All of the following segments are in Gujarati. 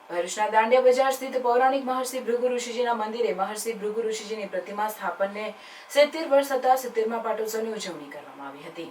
ભરૂચના દાંડિયા બજાર સ્થિત પૌરાણિક મહર્ષિ ભૃગુ ઋષિજીના મંદિરે મહર્ષિ ભૃગુ ઋષિજીની પ્રતિમા સ્થાપનને 70 વર્ષ થતા 70મા પાટોત્સવની ઉજવણી કરવામાં આવી હતી.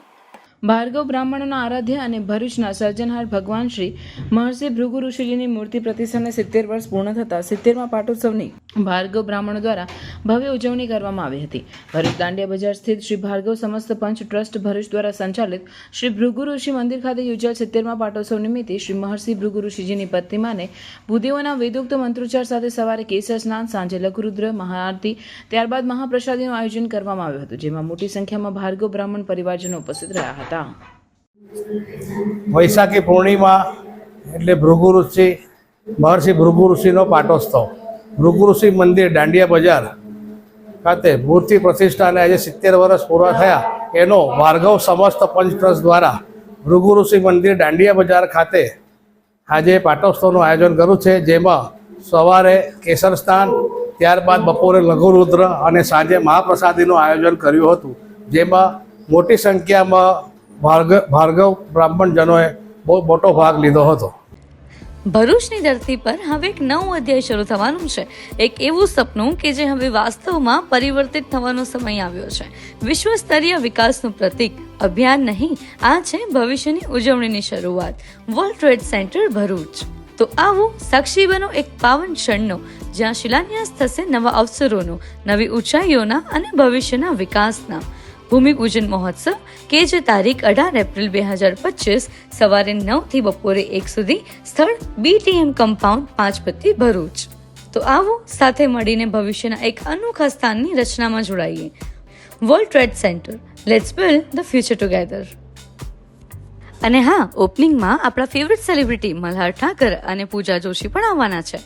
ભાર્ગવ બ્રાહ્મણોના આરાધ્ય અને ભરૂચના સર્જનહાર ભગવાન શ્રી મહર્ષિ ભૃગુ ઋષિજીની મૂર્તિ પ્રતિષ્ઠાને 70 વર્ષ પૂર્ણ થતા 70મા પાટોત્સવની ભાર્ગવ બ્રાહ્મણો દ્વારા ભવ્ય ઉજવણી કરવામાં આવી હતી. ભરૂચ દાંડિયા બજાર સ્થિત શ્રી ભાર્ગવ સમસ્ત પંચ ટ્રસ્ટ ભરૂચ દ્વારા સંચાલિત શ્રી ભૃગુ ઋષિ મંદિર ખાતે યોજાયેલ 70મા પાટોત્સવ નિમિત્તે શ્રી મહર્ષિ ભૃગુ ઋષિજીની પ્રતિમાને ભૂદેવોના વેદોક્ત મંત્રોચ્ચાર સાથે સવારે કેસર સ્નાન, સાંજે લઘુરુદ્ર મહાઆરતી, ત્યારબાદ મહાપ્રસાદીનું આયોજન કરવામાં આવ્યું હતું, જેમાં મોટી સંખ્યામાં ભાર્ગવ બ્રાહ્મણ પરિવારજનો ઉપસ્થિત રહ્યા હતા. વૈશાખી પૂર્ણિમા એટલે ભૃગુ ઋષિ મહર્ષિ ભૃગુ ઋષિનો પાટોત્સવ ભૃગુ ઋષિ મંદિર દાંડિયા બજાર ખાતે મૂર્તિ પ્રતિષ્ઠાને આજે 70 વર્ષ પૂરા થયા એનો ભાર્ગવ સમસ્ત પંચ ટ્રસ્ટ દ્વારા ભૃગુ ઋષિ મંદિર દાંડિયા બજાર ખાતે આજે પાટોત્સવનું આયોજન કર્યું છે, જેમાં સવારે કેસર સ્નાન, ત્યારબાદ બપોરે લઘુરુદ્ર અને સાંજે મહાપ્રસાદીનું આયોજન કર્યું હતું, જેમાં મોટી સંખ્યામાં ભાર્ગવ બ્રાહ્મણજનોએ બહુ મોટો ભાગ લીધો હતો. ભરૂચની ધરતી પર હવે એક નવું અધ્યાય શરૂ થવાનું છે. એક એવું સપનું કે જે હવે વાસ્તવમાં પરિવર્તિત થવાનો સમય આવ્યો છે. વિશ્વ સ્તરીય વિકાસનું પ્રતીક અભિયાન નહીં, આ છે ભવિષ્યની ઉજવણીની શરૂઆત. World trade centre Bharuch. તો આવો સાક્ષી બનો એક પાવન ક્ષણનો, જ્યાં શિલાન્યાસ થશે નવા અવસરોનો, નવી ઊંચાઈઓના અને ભવિષ્યના વિકાસના. ભૂમિપૂજન મહોત્સવ કે જે તારીખ 18 એપ્રિલ 2025 સવારે 9 થી બપોરે 1 સુધી, સ્થળ BTM કમ્પાઉન્ડ, પાંચપત્તી, ભરૂચ. તો આવો સાથે મળીને ભવિષ્યના એક અનોખા સ્થાનની રચનામાં જોડાઈએ. World trade center, let's build the future together. અને હા, ઓપનિંગમાં આપણા ફેવરિટ સેલિબ્રિટી મલ્હાર ઠાકર અને પૂજા જોશી પણ આવવાના છે.